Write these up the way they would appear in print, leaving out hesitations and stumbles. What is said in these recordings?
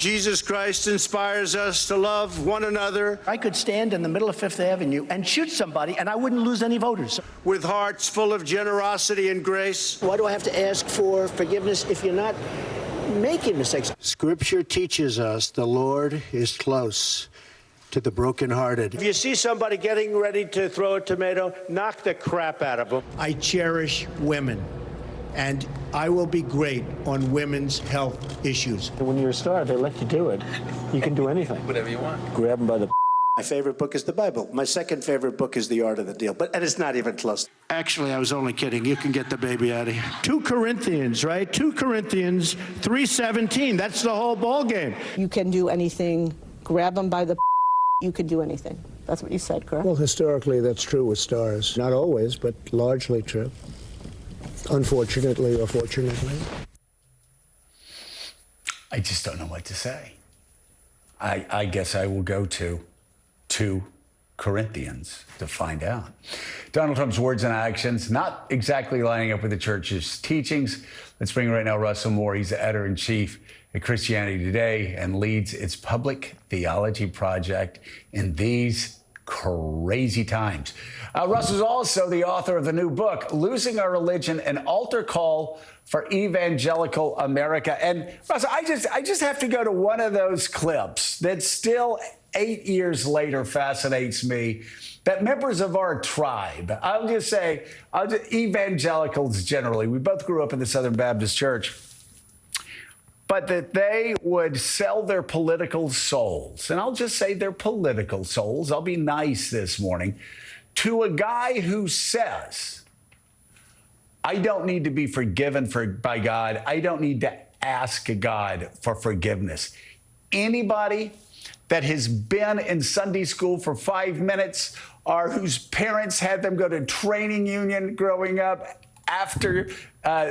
Jesus Christ inspires us to love one another I could stand in the middle of Fifth Avenue and shoot somebody, and I wouldn't lose any voters. with hearts full of generosity and grace. Why do I have to ask for forgiveness if you're not making mistakes? Scripture teaches us the Lord is close to the brokenhearted. If you see somebody getting ready to throw a tomato, knock the crap out of them. I cherish women, and I will be great on women's health issues. When you're a star, they let you do it. You can do anything. Whatever you want. Grab them by the... My favorite book is the Bible. My second favorite book is The Art of the Deal, and it's not even close. Actually, I was only kidding. You can get the baby out of here. 2 Corinthians, right? 2 Corinthians 3:17. That's the whole ball game. You can do anything. Grab them by the... You can do anything. That's what you said, correct? Well, historically, that's true with stars. Not always, but largely true. Unfortunately or fortunately. I just don't know what to say. I guess I will go to 2 Corinthians to find out. Donald Trump's words and actions not exactly lining up with the church's teachings. Let's bring right now Russell Moore. He's the editor-in-chief at Christianity Today and leads its public theology project in these crazy times. Russell's also the author of the new book, Losing Our Religion, an altar call for evangelical America. And Russell, I just have to go to one of those clips that still 8 years later fascinates me, that members of our tribe, evangelicals generally, we both grew up in the Southern Baptist Church, but that they would sell their political souls, and I'll just say their political souls, I'll be nice this morning, to a guy who says, I don't need to be forgiven by God. I don't need to ask God for forgiveness. Anybody that has been in Sunday school for 5 minutes or whose parents had them go to training union growing up after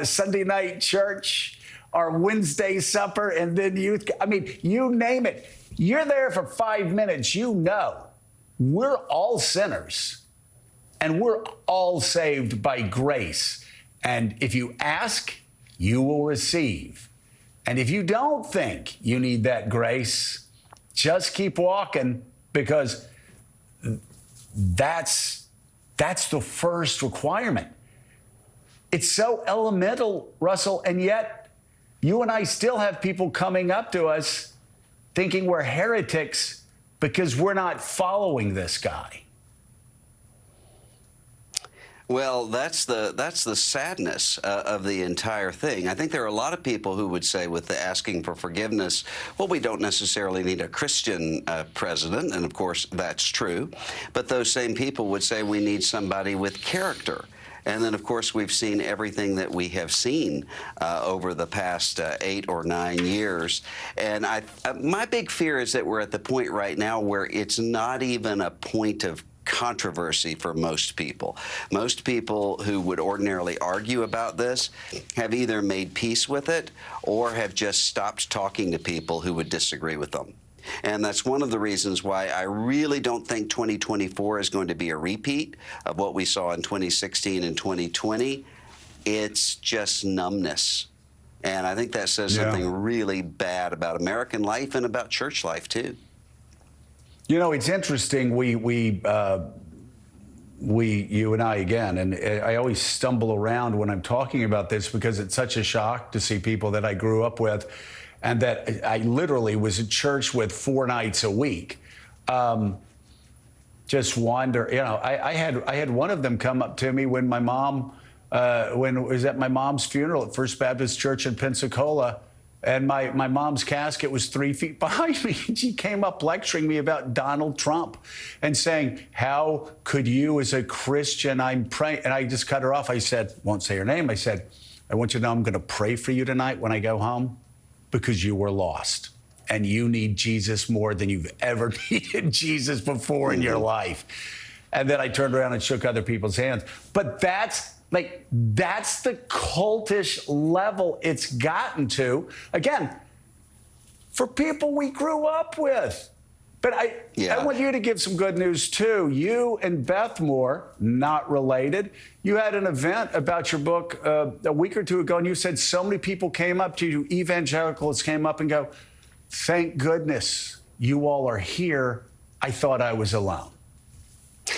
Sunday night church, or Wednesday supper, and then youth. I mean, you name it. You're there for 5 minutes. You know, we're all sinners, and we're all saved by grace. And if you ask, you will receive. And if you don't think you need that grace, just keep walking, because that's the first requirement. It's so elemental, Russell, and yet you and I still have people coming up to us thinking we're heretics because we're not following this guy. Well, that's the sadness of the entire thing. I think there are a lot of people who would say, with the asking for forgiveness, well, we don't necessarily need a Christian president, and of course that's true. But those same people would say we need somebody with character. And then, of course, we've seen everything that we have seen over the past 8 or 9 years. And my big fear is that we're at the point right now where it's not even a point of controversy for most people. Most people who would ordinarily argue about this have either made peace with it or have just stopped talking to people who would disagree with them. And that's one of the reasons why I really don't think 2024 is going to be a repeat of what we saw in 2016 and 2020. It's just numbness. And I think that says something really bad about American life and about church life, too. You know, it's interesting. You and I again, and I always stumble around when I'm talking about this because it's such a shock to see people that I grew up with, and that I literally was at church with 4 nights a week. Just wander, you know, I had one of them come up to me when my mom, when it was at my mom's funeral at First Baptist Church in Pensacola, and my mom's casket was 3 feet behind me. And she came up lecturing me about Donald Trump and saying, how could you as a Christian, I'm praying, and I just cut her off. I said, won't say her name. I said, I want you to know I'm going to pray for you tonight when I go home, because you were lost and you need Jesus more than you've ever needed Jesus before in your life. And then I turned around and shook other people's hands. But that's the cultish level it's gotten to, again, for people we grew up with. But I want you to give some good news, too. You and Beth Moore, not related, you had an event about your book a week or two ago, and you said so many people came up to you, evangelicals came up and go, Thank goodness you all are here. I thought I was alone.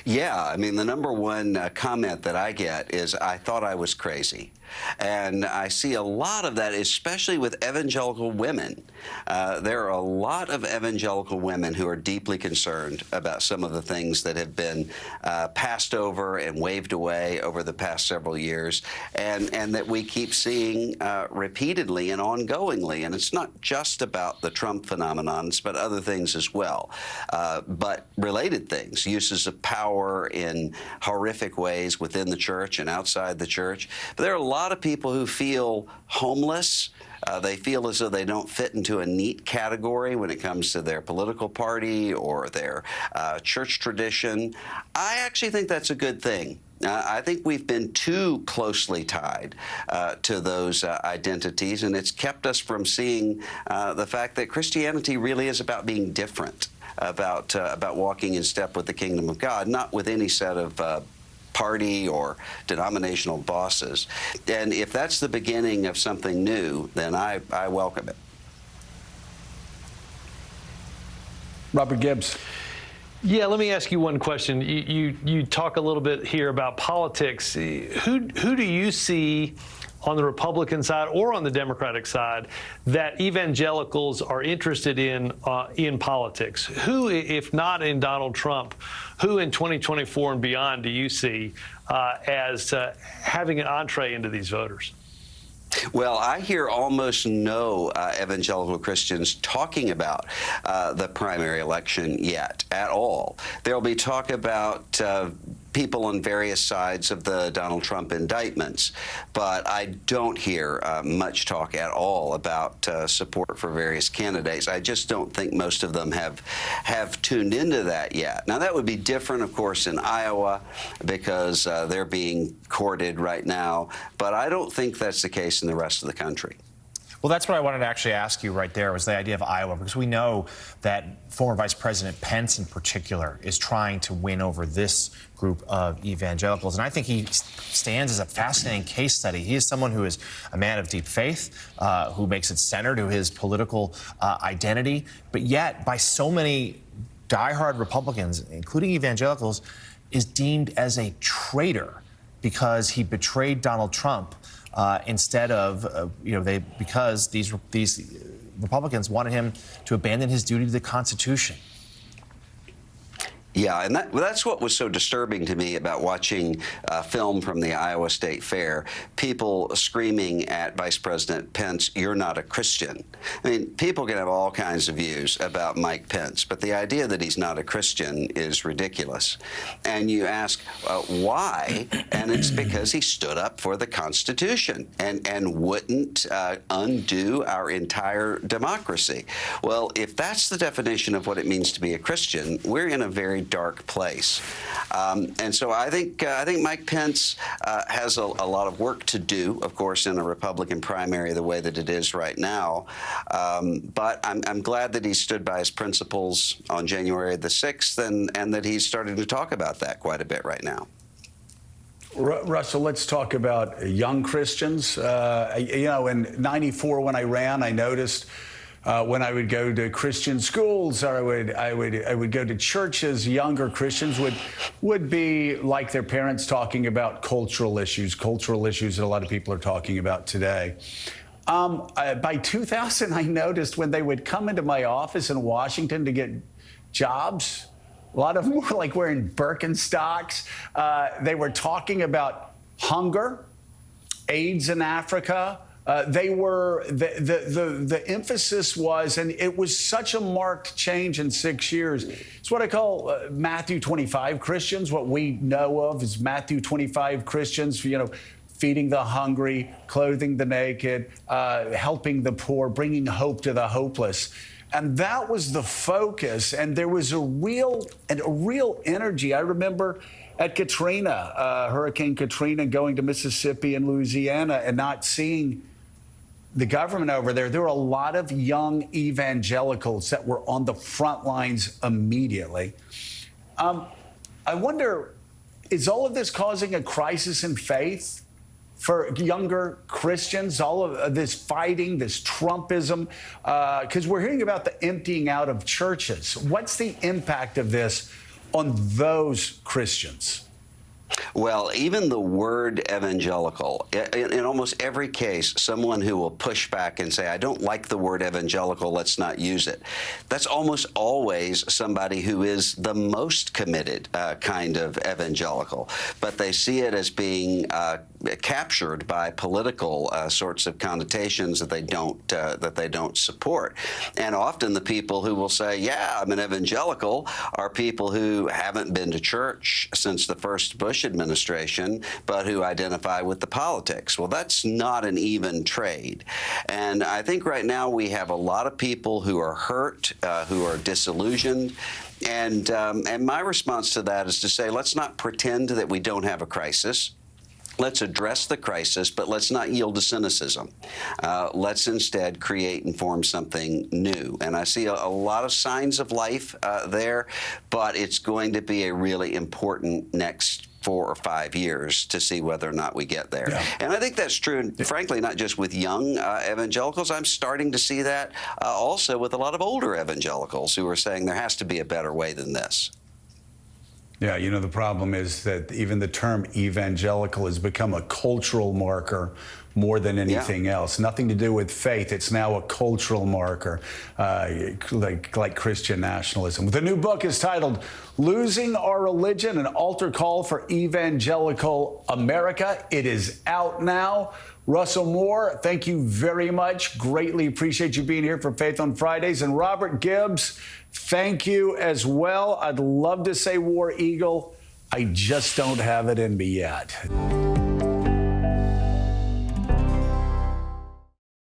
Yeah, I mean, the number one comment that I get is, I thought I was crazy. And I see a lot of that, especially with evangelical women. There are a lot of evangelical women who are deeply concerned about some of the things that have been passed over and waved away over the past several years, and that we keep seeing repeatedly and ongoingly. And it's not just about the Trump phenomenon, it's about other things as well. But related things, uses of power in horrific ways within the church and outside the church. But there are a lot of people who feel homeless. They feel as though they don't fit into a neat category when it comes to their political party or their church tradition. I actually think that's a good thing. I think we've been too closely tied to those identities, and it's kept us from seeing the fact that Christianity really is about being different, about walking in step with the kingdom of God, not with any set of party or denominational bosses. And if that's the beginning of something new, then I welcome it. Robert Gibbs. Yeah, let me ask you one question. You talk a little bit here about politics. Who do you see on the Republican side or on the Democratic side that evangelicals are interested in politics? Who, if not in Donald Trump, who in 2024 and beyond do you see as having an entree into these voters? Well, I hear almost no evangelical Christians talking about the primary election yet at all. There'll be talk about people on various sides of the Donald Trump indictments, but I don't hear much talk at all about support for various candidates. I just don't think most of them have tuned into that yet. Now, that would be different, of course, in Iowa, because they're being courted right now, but I don't think that's the case in the rest of the country. Well, that's what I wanted to actually ask you right there, was the idea of Iowa, because we know that former Vice President Pence in particular is trying to win over this group of evangelicals. And I think he stands as a fascinating case study. He is someone who is a man of deep faith, who makes it center to his political identity, but yet by so many diehard Republicans, including evangelicals, is deemed as a traitor because he betrayed Donald Trump. Instead of, because these Republicans wanted him to abandon his duty to the Constitution. Yeah, and that's what was so disturbing to me about watching film from the Iowa State Fair. People screaming at Vice President Pence, "You're not a Christian." I mean, people can have all kinds of views about Mike Pence, but the idea that he's not a Christian is ridiculous. And you ask why, and it's because he stood up for the Constitution and wouldn't undo our entire democracy. Well, if that's the definition of what it means to be a Christian, we're in a very dark place. And so I think Mike Pence has a lot of work to do, of course, in a Republican primary the way that it is right now. But I'm glad that he stood by his principles on January the 6th and that he's starting to talk about that quite a bit right now. Russell, let's talk about young Christians. In '94 when I ran, I noticed when I would go to Christian schools, or I would go to churches, younger Christians would be like their parents talking about cultural issues that a lot of people are talking about today. By 2000, I noticed when they would come into my office in Washington to get jobs, a lot of them were like wearing Birkenstocks. They were talking about hunger, AIDS in Africa. The emphasis was, and it was such a marked change in 6 years. It's what I call Matthew 25 Christians. What we know of is Matthew 25 Christians, feeding the hungry, clothing the naked, helping the poor, bringing hope to the hopeless. And that was the focus. And there was a real energy. I remember at Katrina, Hurricane Katrina, going to Mississippi and Louisiana and not seeing the government over there. There were a lot of young evangelicals that were on the front lines immediately. I wonder, is all of this causing a crisis in faith for younger Christians, all of this fighting, this Trumpism, because we're hearing about the emptying out of churches. What's the impact of this on those Christians? Well, even the word evangelical, in almost every case, someone who will push back and say, I don't like the word evangelical, let's not use it. That's almost always somebody who is the most committed kind of evangelical. But they see it as being captured by political sorts of connotations that they don't support. And often the people who will say, yeah, I'm an evangelical, are people who haven't been to church since the first Bush administration, but who identify with the politics. Well, that's not an even trade. And I think right now we have a lot of people who are hurt, who are disillusioned. And my response to that is to say, let's not pretend that we don't have a crisis. Let's address the crisis, but let's not yield to cynicism. Let's instead create and form something new. And I see a lot of signs of life there, but it's going to be a really important next 4 or 5 years to see whether or not we get there. Yeah. And I think that's true, frankly, not just with young evangelicals. I'm starting to see that also with a lot of older evangelicals who are saying there has to be a better way than this. Yeah, you know, the problem is that even the term evangelical has become a cultural marker more than anything else. Nothing to do with faith. It's now a cultural marker, like Christian nationalism. The new book is titled Losing Our Religion, an altar call for evangelical America. It is out now. Russell Moore, thank you very much. Greatly appreciate you being here for Faith on Fridays. And Robert Gibbs, thank you as well. I'd love to say War Eagle. I just don't have it in me yet.